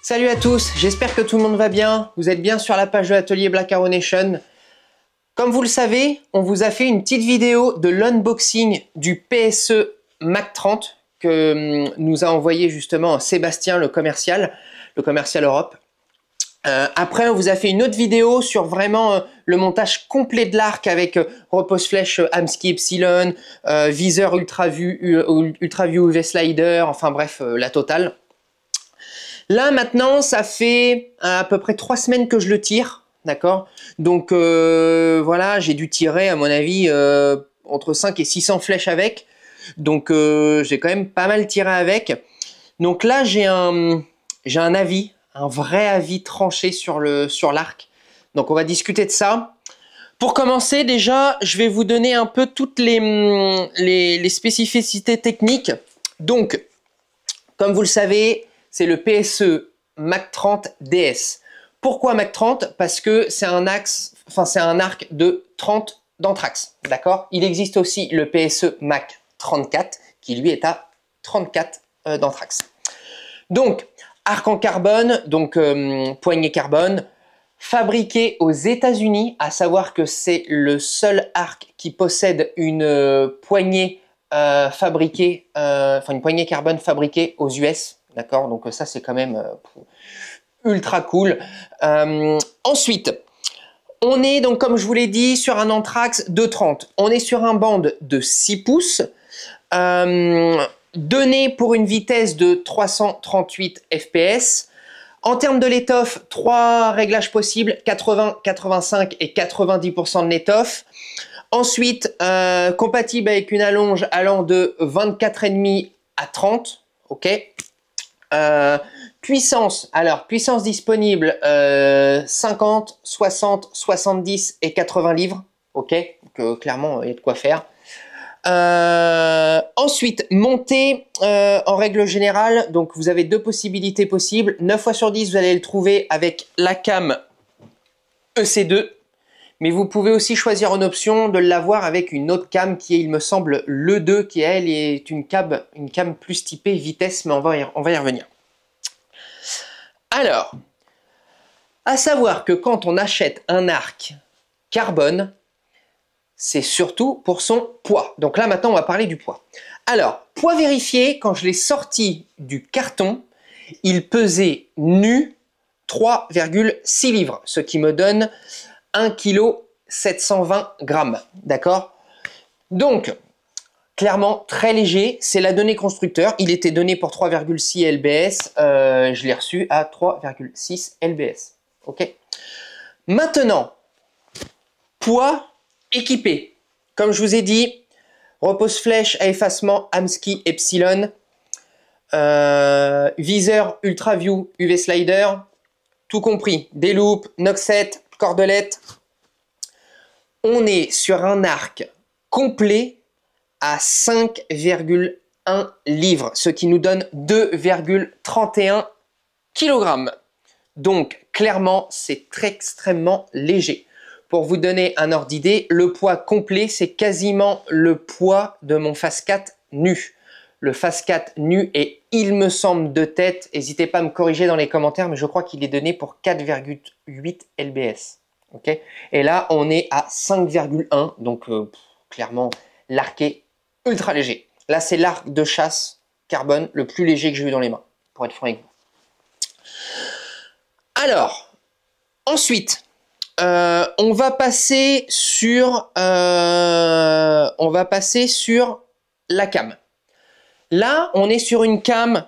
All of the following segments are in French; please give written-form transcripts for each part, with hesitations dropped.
Salut à tous, j'espère que tout le monde va bien. Vous êtes bien sur la page de l'atelier Black Arrow Nation. Comme vous le savez, on vous a fait une petite vidéo de l'unboxing du PSE Mac 30 que nous a envoyé justement Sébastien, le commercial Europe. Après, on vous a fait une autre vidéo sur vraiment le montage complet de l'arc avec repose flèche Amsky Epsilon, viseur ultra view UV slider, enfin bref, la totale. Là maintenant, ça fait à peu près 3 semaines que je le tire, d'accord? Donc voilà, j'ai dû tirer à mon avis entre 5 et 600 flèches avec. Donc j'ai quand même pas mal tiré avec. Donc là, j'ai un avis, un vrai avis tranché sur l'arc. Donc on va discuter de ça. Pour commencer, déjà, je vais vous donner un peu toutes les spécificités techniques. Donc, comme vous le savez, c'est le PSE Mac 30 DS. Pourquoi Mac 30? Parce que c'est un arc de 30 d'anthrax, d'accord? Il existe aussi le PSE Mac 34 qui lui est à 34 d'anthrax. Donc, arc en carbone, donc poignée carbone, fabriqué aux États-Unis, à savoir que c'est le seul arc qui possède une poignée fabriquée, une poignée carbone fabriquée aux US. D'accord, donc ça c'est quand même ultra cool. Ensuite, on est donc comme je vous l'ai dit sur un anthrax de 30. On est sur un band de 6 pouces, donné pour une vitesse de 338 fps. En termes de l'étoffe, 3 réglages possibles, 80, 85 et 90% de l'étoffe. Ensuite, compatible avec une allonge allant de 24,5 à 30, ok. Puissance, alors puissance disponible 50, 60, 70 et 80 livres, ok, donc clairement il y a de quoi faire. Ensuite, montée en règle générale, donc vous avez 2 possibilités possibles. 9 fois sur 10 vous allez le trouver avec la cam EC2, mais vous pouvez aussi choisir en option de l'avoir avec une autre cam qui est, il me semble, l'E2, qui elle est une cam plus typée vitesse, mais on va y revenir. Alors, à savoir que quand on achète un arc carbone, c'est surtout pour son poids. Donc là, maintenant, on va parler du poids. Alors, poids vérifié, quand je l'ai sorti du carton, il pesait nu 3,6 livres, ce qui me donne 1 kg 720 grammes. D'accord? Donc, clairement, très léger, c'est la donnée constructeur. Il était donné pour 3,6 lbs. Je l'ai reçu à 3,6 lbs. Ok. Maintenant, poids équipé. Comme je vous ai dit, repose flèche à effacement Amsky Epsilon, viseur Ultra View UV slider, tout compris. Des loupes, noxette, cordelette. On est sur un arc complet à 5,1 livres, ce qui nous donne 2,31 kg. Donc, clairement, c'est extrêmement léger. Pour vous donner un ordre d'idée, le poids complet, c'est quasiment le poids de mon Phase 4 nu. Le Phase 4 nu est, il me semble, de tête, n'hésitez pas à me corriger dans les commentaires, mais je crois qu'il est donné pour 4,8 lbs. Okay, et là, on est à 5,1, donc clairement, l'arc est ultra léger. Là, c'est l'arc de chasse carbone le plus léger que j'ai eu dans les mains, pour être franc avec vous. Alors, ensuite, on va passer sur la cam. Là, on est sur une cam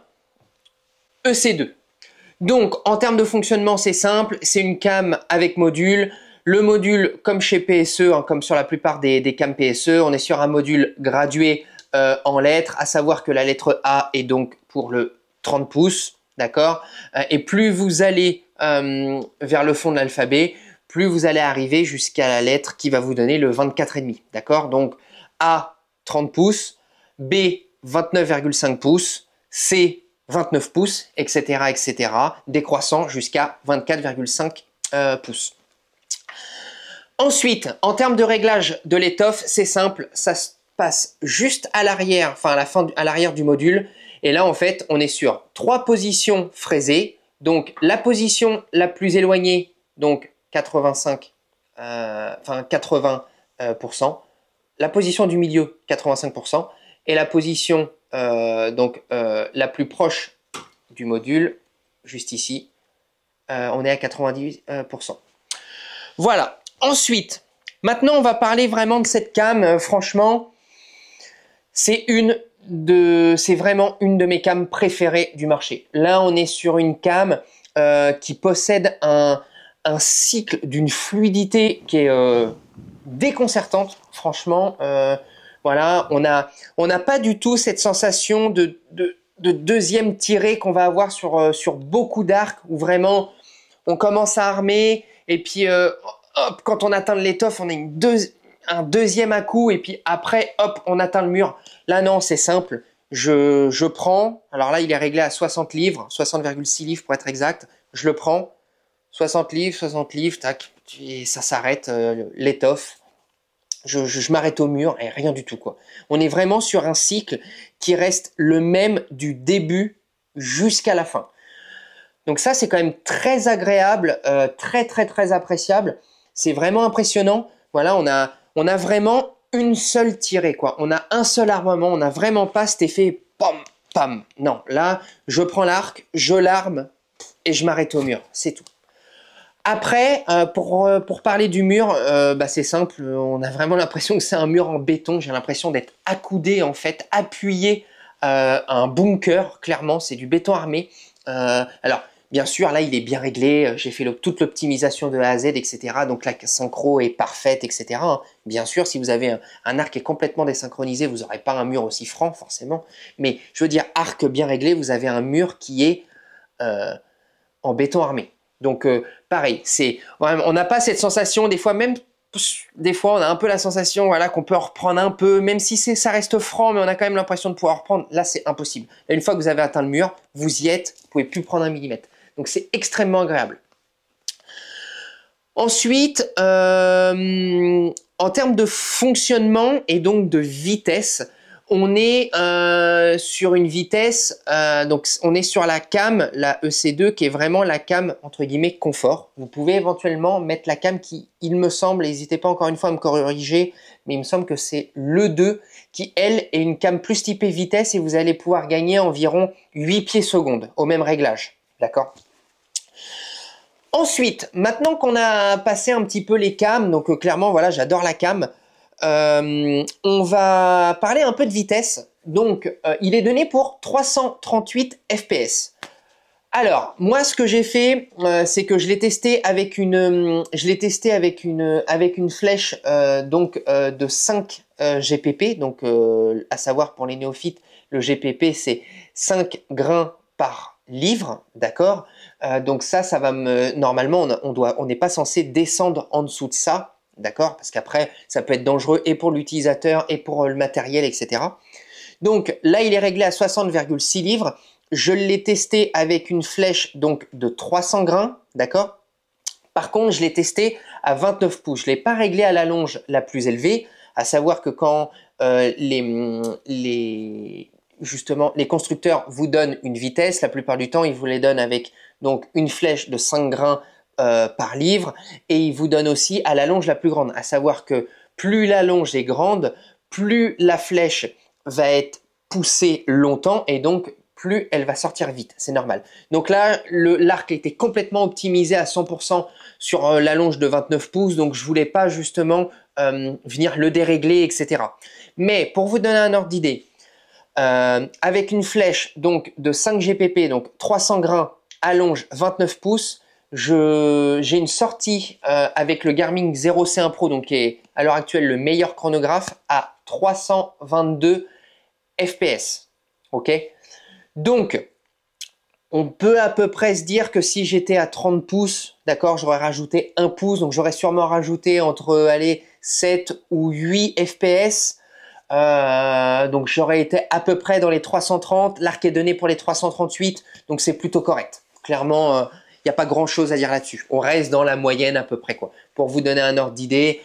EC2. Donc, en termes de fonctionnement, c'est simple. C'est une cam avec module. Le module, comme chez PSE, hein, comme sur la plupart des cams PSE, on est sur un module gradué en lettres, à savoir que la lettre A est donc pour le 30 pouces, d'accord? Et plus vous allez vers le fond de l'alphabet, plus vous allez arriver jusqu'à la lettre qui va vous donner le 24,5, d'accord? Donc, A, 30 pouces, B, 29,5 pouces, C, 29 pouces, etc., etc., décroissant jusqu'à 24,5 pouces. Ensuite, en termes de réglage de l'étoffe, c'est simple, ça se passe juste à l'arrière, enfin à l'arrière du module. Et là, en fait, on est sur 3 positions fraisées, Donc la position la plus éloignée, donc 85, 80%, la position du milieu 85%, et la position la plus proche du module, juste ici, on est à 90%. Voilà. Ensuite, maintenant on va parler vraiment de cette cam. Franchement, c'est vraiment une de mes cams préférées du marché. Là, on est sur une cam qui possède un cycle d'une fluidité qui est déconcertante. Franchement, voilà, on n'a pas du tout cette sensation de deuxième tirée qu'on va avoir sur beaucoup d'arcs où vraiment on commence à armer et puis hop, quand on atteint l'étoffe, on a un deuxième à coup et puis après, hop, on atteint le mur. Là, non, c'est simple. Je prends, alors là, il est réglé à 60 livres, 60,6 livres pour être exact. Je le prends, 60 livres, tac, et ça s'arrête, l'étoffe. Je m'arrête au mur et rien du tout, quoi. On est vraiment sur un cycle qui reste le même du début jusqu'à la fin. Donc ça, c'est quand même très agréable, très appréciable. C'est vraiment impressionnant. Voilà, on a vraiment une seule tirée, quoi. On a un seul armement, on n'a vraiment pas cet effet pam, pam. Non, là, je prends l'arc, je l'arme et je m'arrête au mur. C'est tout. Après, pour parler du mur, c'est simple. On a vraiment l'impression que c'est un mur en béton. J'ai l'impression d'être accoudé, en fait, appuyé à un bunker. Clairement, c'est du béton armé. Alors, bien sûr, là, il est bien réglé. J'ai fait toute l'optimisation de A à Z, etc. Donc, la synchro est parfaite, etc. Bien sûr, si vous avez un arc qui est complètement désynchronisé, vous n'aurez pas un mur aussi franc, forcément. Mais je veux dire, arc bien réglé, vous avez un mur qui est en béton armé. Donc, pareil, on n'a pas cette sensation, des fois, on a un peu la sensation, voilà, qu'on peut en reprendre un peu, même si ça reste franc, mais on a quand même l'impression de pouvoir reprendre. Là, c'est impossible. Là, une fois que vous avez atteint le mur, vous y êtes, vous pouvez plus prendre un millimètre. Donc, c'est extrêmement agréable. Ensuite, en termes de fonctionnement et donc de vitesse, on est sur une vitesse, donc on est sur la cam, la EC2, qui est vraiment la cam entre guillemets confort. Vous pouvez éventuellement mettre la cam qui, il me semble, n'hésitez pas encore une fois à me corriger, mais il me semble que c'est l'E2 qui, elle, est une cam plus typée vitesse et vous allez pouvoir gagner environ 8 pieds secondes au même réglage. D'accord ? Ensuite, maintenant qu'on a passé un petit peu les cams, donc clairement, voilà, j'adore la cam. On va parler un peu de vitesse. Donc, il est donné pour 338 FPS. Alors, moi, ce que j'ai fait, c'est que je l'ai testé avec une flèche de 5 GPP. Donc, à savoir pour les néophytes, le GPP, c'est 5 grains par livre, d'accord. Donc ça va normalement, on n'est pas censé descendre en dessous de ça. D'accord? Parce qu'après, ça peut être dangereux et pour l'utilisateur et pour le matériel, etc. Donc là, il est réglé à 60,6 livres. Je l'ai testé avec une flèche donc de 300 grains, d'accord? Par contre, je l'ai testé à 29 pouces. Je ne l'ai pas réglé à la longe la plus élevée, à savoir que quand justement, les constructeurs vous donnent une vitesse, la plupart du temps, ils vous les donnent avec donc une flèche de 5 grains par livre et ils vous donnent aussi à la longe la plus grande, à savoir que plus la longe est grande, plus la flèche va être poussée longtemps et donc plus elle va sortir vite, c'est normal. Donc là, l'arc était complètement optimisé à 100% sur la longe de 29 pouces, donc je voulais pas justement venir le dérégler, etc. Mais pour vous donner un ordre d'idée, avec une flèche donc de 5 GPP, donc 300 grains à longe 29 pouces, j'ai une sortie avec le Garmin 0C1 Pro, donc qui est à l'heure actuelle le meilleur chronographe, à 322 FPS. Ok? Donc, on peut à peu près se dire que si j'étais à 30 pouces, d'accord, j'aurais rajouté 1 pouce, donc j'aurais sûrement rajouté entre 7 ou 8 FPS. Donc j'aurais été à peu près dans les 330, l'arc est donné pour les 338, donc c'est plutôt correct. Clairement, il n'y a pas grand chose à dire là-dessus. On reste dans la moyenne à peu près, quoi. Pour vous donner un ordre d'idée,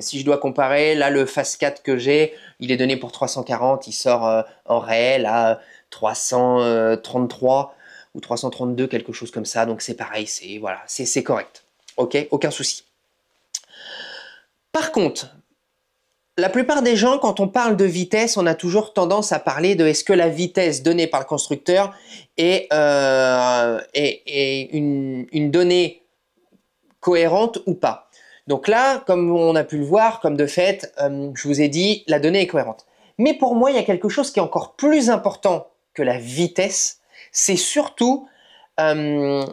si je dois comparer, là le Phase 4 que j'ai, il est donné pour 340, il sort en réel à 333. ou 332, quelque chose comme ça. Donc c'est pareil, voilà, c'est correct. Ok, aucun souci. Par contre, la plupart des gens, quand on parle de vitesse, on a toujours tendance à parler de est-ce que la vitesse donnée par le constructeur est une donnée cohérente ou pas. Donc là, comme on a pu le voir, comme de fait, je vous ai dit, la donnée est cohérente. Mais pour moi, il y a quelque chose qui est encore plus important que la vitesse, c'est surtout je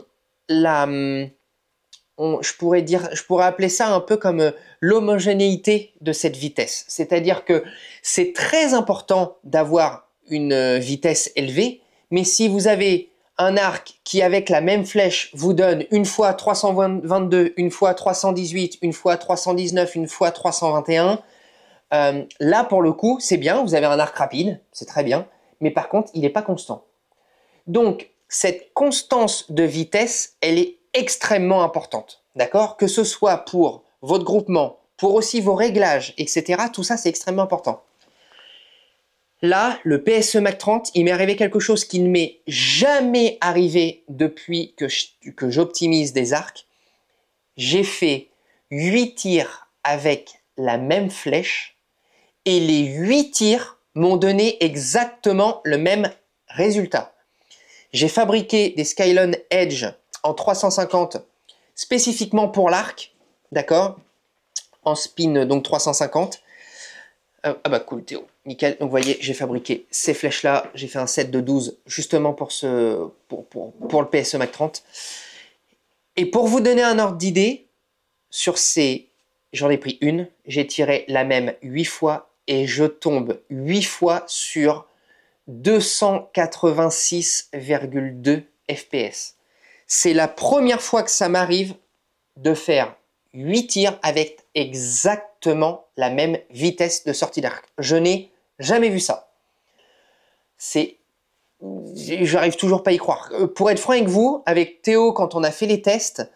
pourrais appeler ça un peu comme l'homogénéité de cette vitesse. C'est-à-dire que c'est très important d'avoir une vitesse élevée, mais si vous avez un arc qui, avec la même flèche, vous donne une fois 322, une fois 318, une fois 319, une fois 321, là, pour le coup, c'est bien, vous avez un arc rapide, c'est très bien, mais par contre, il n'est pas constant. Donc, cette constance de vitesse, elle est extrêmement importante, d'accord? Que ce soit pour votre groupement, pour aussi vos réglages, etc. Tout ça, c'est extrêmement important. Là, le PSE Mac 30, il m'est arrivé quelque chose qui ne m'est jamais arrivé depuis que j'optimise des arcs. J'ai fait 8 tirs avec la même flèche et les 8 tirs m'ont donné exactement le même résultat. J'ai fabriqué des Skylon Edge en 350 spécifiquement pour l'arc, d'accord? En spin donc 350. Ah bah cool Théo, nickel. Donc vous voyez, j'ai fabriqué ces flèches-là, j'ai fait un set de 12 justement pour le PSE Mac 30. Et pour vous donner un ordre d'idée, sur ces, j'en ai pris une, j'ai tiré la même 8 fois et je tombe 8 fois sur 286,2 FPS. C'est la première fois que ça m'arrive de faire 8 tirs avec exactement la même vitesse de sortie d'arc. Je n'ai jamais vu ça. J'arrive toujours pas à y croire. Pour être franc avec vous, avec Théo, quand on a fait les tests,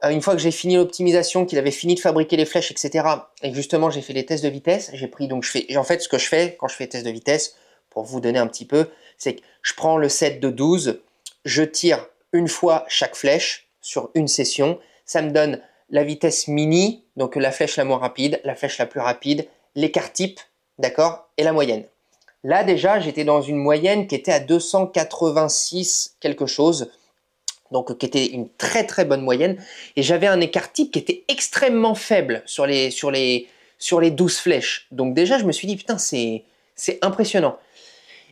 une fois que j'ai fini l'optimisation, qu'il avait fini de fabriquer les flèches, etc., et que justement j'ai fait les tests de vitesse, j'ai pris donc en fait ce que je fais quand je fais les tests de vitesse, pour vous donner un petit peu, c'est que je prends le set de 12, je tire une fois chaque flèche sur une session, ça me donne la vitesse mini, donc la flèche la moins rapide, la flèche la plus rapide, l'écart type, d'accord, et la moyenne. Là déjà, j'étais dans une moyenne qui était à 286 quelque chose, donc qui était une très très bonne moyenne, et j'avais un écart type qui était extrêmement faible sur les 12 flèches. Donc déjà, je me suis dit, putain, c'est impressionnant.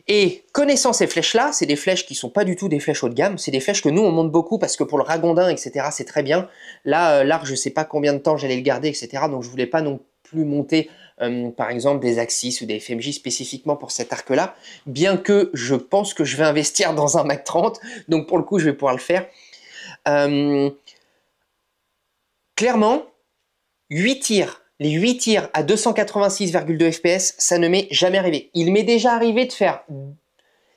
Et connaissant ces flèches-là, c'est des flèches qui sont pas du tout des flèches haut de gamme, c'est des flèches que nous on monte beaucoup parce que pour le ragondin, etc., c'est très bien. Là, l'arc, je sais pas combien de temps j'allais le garder, etc., donc je voulais pas non plus monter, par exemple, des Axis ou des FMJ spécifiquement pour cet arc-là, bien que je pense que je vais investir dans un Mac 30, donc pour le coup, je vais pouvoir le faire. Clairement, 8 tirs. Les 8 tirs à 286,2 FPS, ça ne m'est jamais arrivé. Il m'est déjà arrivé de faire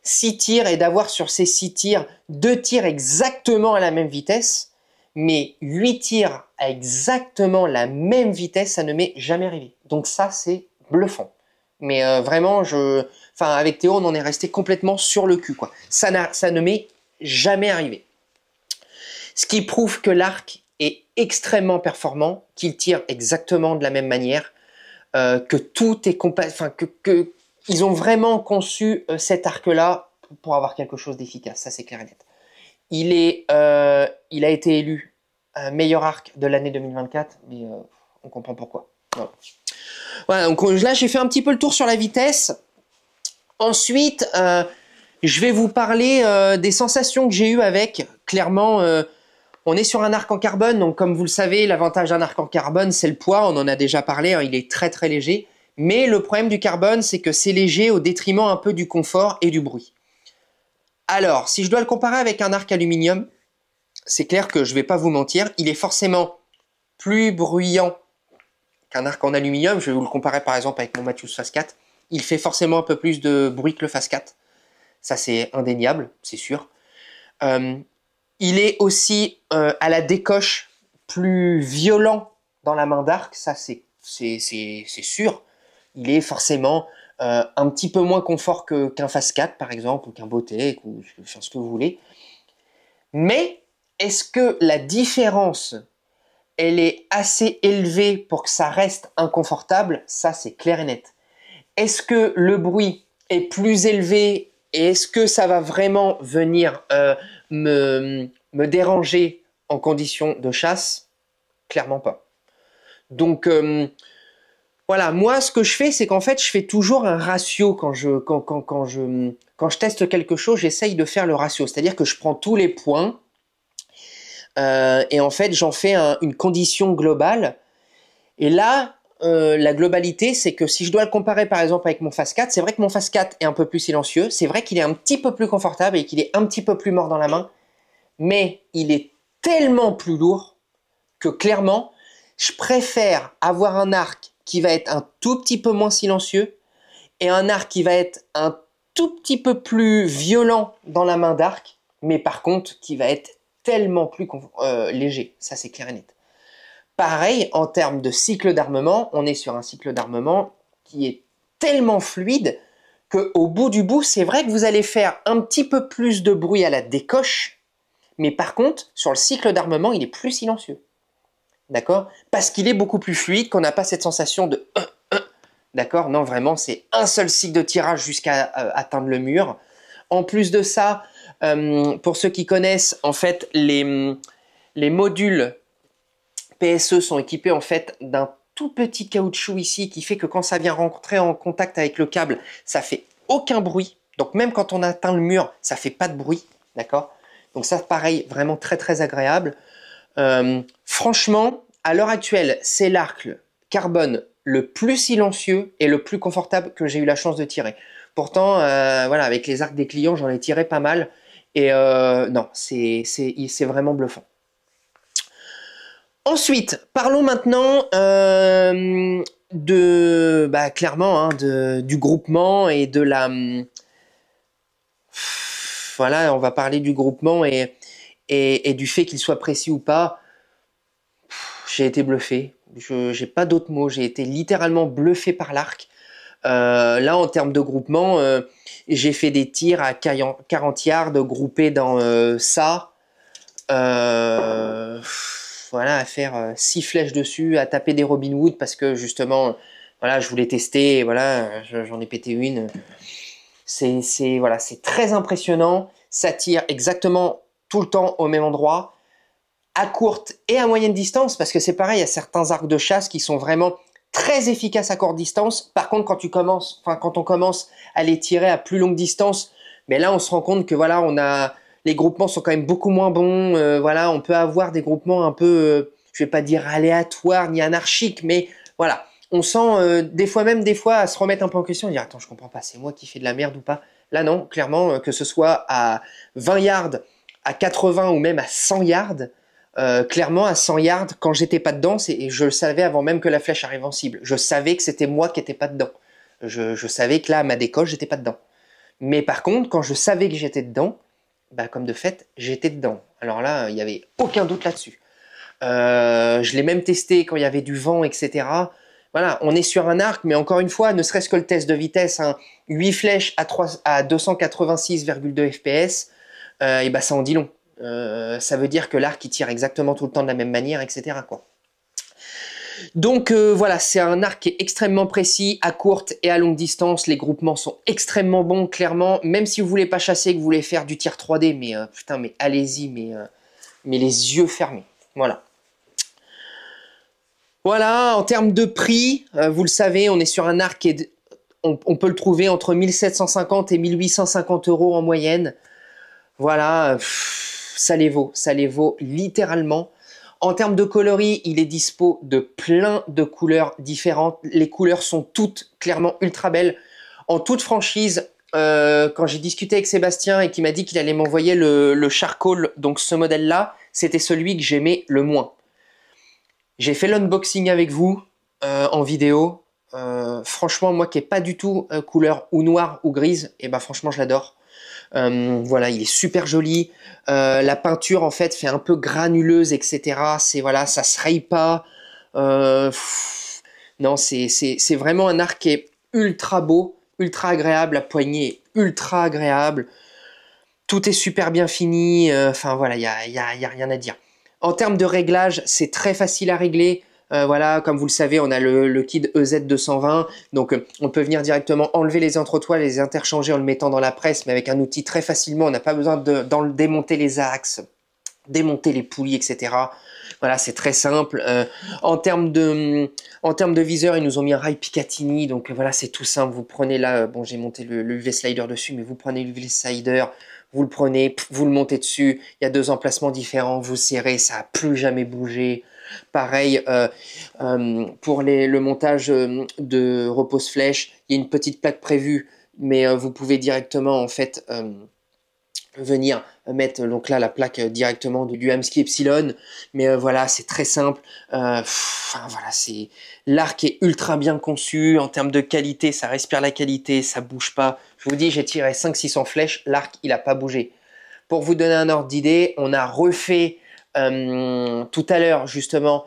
6 tirs et d'avoir sur ces 6 tirs 2 tirs exactement à la même vitesse, mais 8 tirs à exactement la même vitesse, ça ne m'est jamais arrivé. Donc ça, c'est bluffant. Mais vraiment, avec Théo, on en est resté complètement sur le cul, quoi. Ça ne m'est jamais arrivé. Ce qui prouve que l'arc est extrêmement performant, qu'il tire exactement de la même manière, que tout est ils ont vraiment conçu cet arc-là pour avoir quelque chose d'efficace, ça c'est clair et net. Il a été élu meilleur arc de l'année 2024, mais on comprend pourquoi. Voilà, donc là j'ai fait un petit peu le tour sur la vitesse. Ensuite, je vais vous parler des sensations que j'ai eues avec. Clairement, on est sur un arc en carbone, donc comme vous le savez, l'avantage d'un arc en carbone, c'est le poids, on en a déjà parlé, hein, il est très très léger. Mais le problème du carbone, c'est que c'est léger au détriment un peu du confort et du bruit. Alors, si je dois le comparer avec un arc aluminium, c'est clair que je ne vais pas vous mentir, il est forcément plus bruyant qu'un arc en aluminium. Je vais vous le comparer par exemple avec mon Mathews Phase 4. Il fait forcément un peu plus de bruit que le Phase 4. Ça, c'est indéniable, c'est sûr. Il est aussi à la décoche plus violent dans la main d'arc, ça c'est sûr. Il est forcément un petit peu moins confort qu'un Phase 4 par exemple, ou qu'un Botech, ou ce que vous voulez. Mais est-ce que la différence, elle est assez élevée pour que ça reste inconfortable? Ça, c'est clair et net. Est-ce que le bruit est plus élevé et est-ce que ça va vraiment venir me déranger en condition de chasse? Clairement pas. Donc, voilà, moi, ce que je fais, c'est qu'en fait, je fais toujours un ratio quand je teste quelque chose, j'essaye de faire le ratio. C'est-à-dire que je prends tous les points et en fait, j'en fais une condition globale. Et là, la globalité, c'est que si je dois le comparer par exemple avec mon Phase 4, c'est vrai que mon Phase 4 est un peu plus silencieux, c'est vrai qu'il est un petit peu plus confortable et qu'il est un petit peu plus mort dans la main, mais il est tellement plus lourd que clairement, je préfère avoir un arc qui va être un tout petit peu moins silencieux et un arc qui va être un tout petit peu plus violent dans la main d'arc, mais par contre qui va être tellement plus léger, ça c'est clair et net. Pareil, en termes de cycle d'armement, on est sur un cycle d'armement qui est tellement fluide qu'au bout du bout, c'est vrai que vous allez faire un petit peu plus de bruit à la décoche, mais par contre, sur le cycle d'armement, il est plus silencieux. D'accord? Parce qu'il est beaucoup plus fluide, qu'on n'a pas cette sensation de d'accord? Non, vraiment, c'est un seul cycle de tirage jusqu'à atteindre le mur. En plus de ça, pour ceux qui connaissent, en fait, les modules PSE sont équipés en fait d'un tout petit caoutchouc ici qui fait que quand ça vient rentrer en contact avec le câble, ça fait aucun bruit. Donc même quand on atteint le mur, ça fait pas de bruit, d'accord? Donc ça, pareil, vraiment très très agréable. Franchement, à l'heure actuelle, c'est l'arc carbone le plus silencieux et le plus confortable que j'ai eu la chance de tirer. Pourtant, voilà, avec les arcs des clients, j'en ai tiré pas mal. Et non, c'est vraiment bluffant. Ensuite, parlons maintenant clairement du groupement et de la... Voilà, on va parler du groupement et du fait qu'il soit précis ou pas. J'ai été bluffé. Je n'ai pas d'autres mots. J'ai été littéralement bluffé par l'arc. Là, en termes de groupement, j'ai fait des tirs à 40 yards groupés dans ça. Voilà, à faire 6 flèches dessus, à taper des Robin Hood parce que justement, voilà, je voulais tester, et voilà, j'en ai pété une. Voilà, c'est très impressionnant. Ça tire exactement tout le temps au même endroit, à courte et à moyenne distance, parce que c'est pareil, il y a certains arcs de chasse qui sont vraiment très efficaces à courte distance. Par contre, quand on commence à les tirer à plus longue distance, mais là, on se rend compte que voilà, les groupements sont quand même beaucoup moins bons. Voilà, on peut avoir des groupements un peu, je vais pas dire aléatoires ni anarchiques, mais voilà, on sent des fois à se remettre un peu en question, et dire attends, je comprends pas, c'est moi qui fais de la merde ou pas. Là non, clairement, que ce soit à 20 yards, à 80 ou même à 100 yards, clairement à 100 yards, quand j'étais pas dedans, je le savais avant même que la flèche arrive en cible. Je savais que c'était moi qui étais pas dedans. Je savais que là, à ma décoche, j'étais pas dedans. Mais par contre, quand je savais que j'étais dedans, bah, comme de fait, j'étais dedans. Alors là, il n'y avait aucun doute là-dessus. Je l'ai même testé quand il y avait du vent, etc. Voilà, on est sur un arc, mais encore une fois, ne serait-ce que le test de vitesse, 8 flèches à 286,2 fps, et bah ça en dit long. Ça veut dire que l'arc il tire exactement tout le temps de la même manière, etc. quoi. Donc voilà, c'est un arc qui est extrêmement précis, à courte et à longue distance. Les groupements sont extrêmement bons, clairement. Même si vous voulez pas chasser, que vous voulez faire du tir 3D, mais putain, mais allez-y, mais les yeux fermés. Voilà. Voilà, en termes de prix, vous le savez, on est sur un arc on peut le trouver entre 1750 et 1850 € en moyenne. Voilà, ça les vaut littéralement. En termes de coloris, il est dispo de plein de couleurs différentes. Les couleurs sont toutes clairement ultra belles. En toute franchise, quand j'ai discuté avec Sébastien et qu'il m'a dit qu'il allait m'envoyer le charcoal, donc ce modèle-là, c'était celui que j'aimais le moins. J'ai fait l'unboxing avec vous en vidéo. Franchement, moi qui n'ai pas du tout couleur ou noire ou grise, et ben franchement, je l'adore. Voilà, il est super joli. La peinture en fait fait un peu granuleuse, etc. C'est voilà, ça se raye pas. Non, c'est vraiment un arc qui est ultra beau, ultra agréable. La poignée est ultra agréable. Tout est super bien fini. Enfin voilà, il y a rien à dire. En termes de réglage, c'est très facile à régler. Voilà, comme vous le savez, on a le kit EZ220, donc on peut venir directement enlever les entretoiles, les interchanger en le mettant dans la presse, mais avec un outil très facilement. On n'a pas besoin de démonter les axes, démonter les poulies, etc. Voilà, c'est très simple. En termes de viseur, ils nous ont mis un rail Picatinny, donc voilà, c'est tout simple. Vous prenez là, bon, j'ai monté le UV slider dessus, mais vous prenez l'UV slider, vous le prenez, vous le montez dessus. Il y a 2 emplacements différents, vous serrez, ça n'a plus jamais bougé. Pareil, pour le montage de repose-flèche, il y a une petite plaque prévue, mais vous pouvez directement en fait venir mettre donc là la plaque directement du Hamskea Epsilon, mais voilà, c'est très simple. Enfin voilà, l'arc est ultra bien conçu en termes de qualité, ça respire la qualité, ça bouge pas. Je vous dis, j'ai tiré 500-600 flèches, l'arc il a pas bougé. Pour vous donner un ordre d'idée, on a refait tout à l'heure justement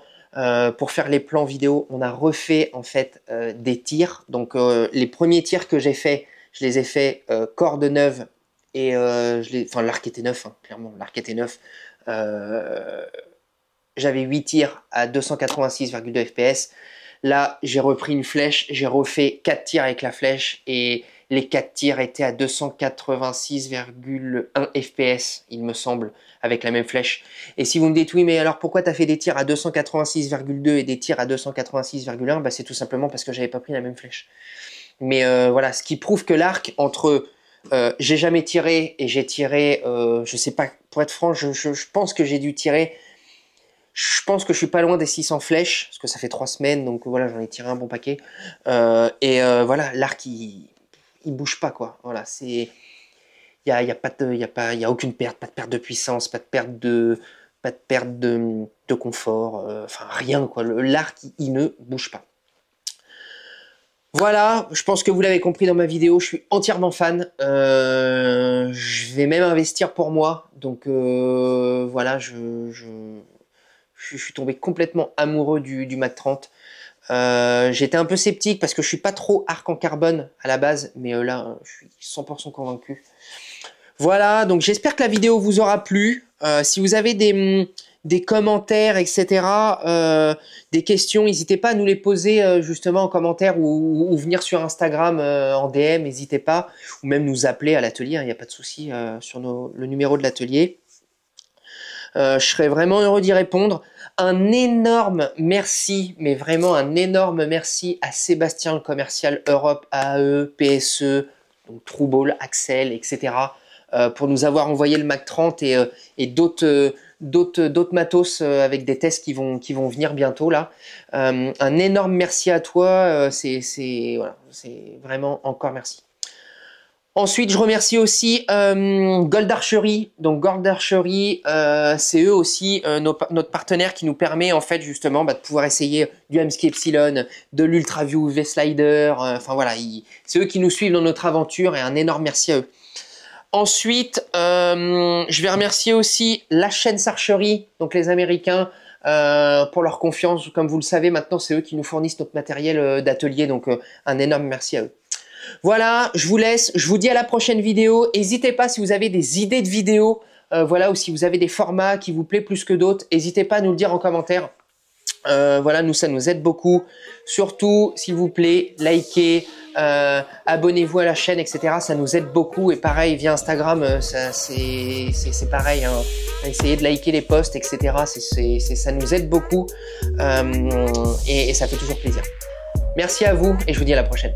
pour faire les plans vidéo, on a refait en fait des tirs. Donc les premiers tirs que j'ai fait, je les ai fait corde neuve et enfin l'arc était neuf, hein, clairement l'arc était neuf. J'avais 8 tirs à 286,2 fps. Là j'ai repris une flèche, j'ai refait 4 tirs avec la flèche et les 4 tirs étaient à 286,1 fps, il me semble, avec la même flèche. Et si vous me dites, oui, mais alors pourquoi tu as fait des tirs à 286,2 et des tirs à 286,1 ? Bah, c'est tout simplement parce que j'avais pas pris la même flèche. Mais voilà, ce qui prouve que l'arc, entre j'ai jamais tiré et j'ai tiré, je sais pas, pour être franc, je pense que j'ai dû tirer, je pense que je suis pas loin des 600 flèches, parce que ça fait 3 semaines, donc voilà, j'en ai tiré un bon paquet. Voilà, l'arc, il bouge pas, quoi. Voilà, c'est... Il y a aucune perte, pas de perte de puissance, pas de perte de confort, enfin rien, quoi. L'arc, il ne bouge pas. Voilà, je pense que vous l'avez compris dans ma vidéo, je suis entièrement fan. Je vais même investir pour moi, donc voilà, je suis tombé complètement amoureux du Mac 30. J'étais un peu sceptique parce que je suis pas trop arc en carbone à la base, mais là, je suis 100% convaincu. Voilà, donc j'espère que la vidéo vous aura plu. Si vous avez des commentaires, etc., des questions, n'hésitez pas à nous les poser justement en commentaire ou venir sur Instagram en DM, n'hésitez pas, ou même nous appeler à l'atelier, il n'y a pas de souci sur le numéro de l'atelier. Je serais vraiment heureux d'y répondre. Un énorme merci, mais vraiment un énorme merci à Sébastien, le commercial Europe, AAE, PSE, donc Trueball, Axel, etc., pour nous avoir envoyé le Mac 30 et d'autres matos avec des tests qui vont venir bientôt là. Un énorme merci à toi, voilà, c'est vraiment encore merci. Ensuite, je remercie aussi Gold Archery. Donc Gold Archery, c'est eux aussi notre partenaire qui nous permet en fait justement de pouvoir essayer du Hamskea Epsilon, de l'UltraView UV Slider. Enfin voilà, c'est eux qui nous suivent dans notre aventure et un énorme merci à eux. Ensuite, je vais remercier aussi la chaîne Archery, donc les Américains, pour leur confiance. Comme vous le savez, maintenant, c'est eux qui nous fournissent notre matériel d'atelier, donc un énorme merci à eux. Voilà, je vous laisse, je vous dis à la prochaine vidéo. N'hésitez pas si vous avez des idées de vidéos, voilà, ou si vous avez des formats qui vous plaisent plus que d'autres, n'hésitez pas à nous le dire en commentaire. Voilà, nous, ça nous aide beaucoup. Surtout, s'il vous plaît, likez, abonnez-vous à la chaîne, etc. Ça nous aide beaucoup. Et pareil, via Instagram, c'est pareil. Hein. Essayez de liker les posts, etc. Ça nous aide beaucoup et ça fait toujours plaisir. Merci à vous et je vous dis à la prochaine.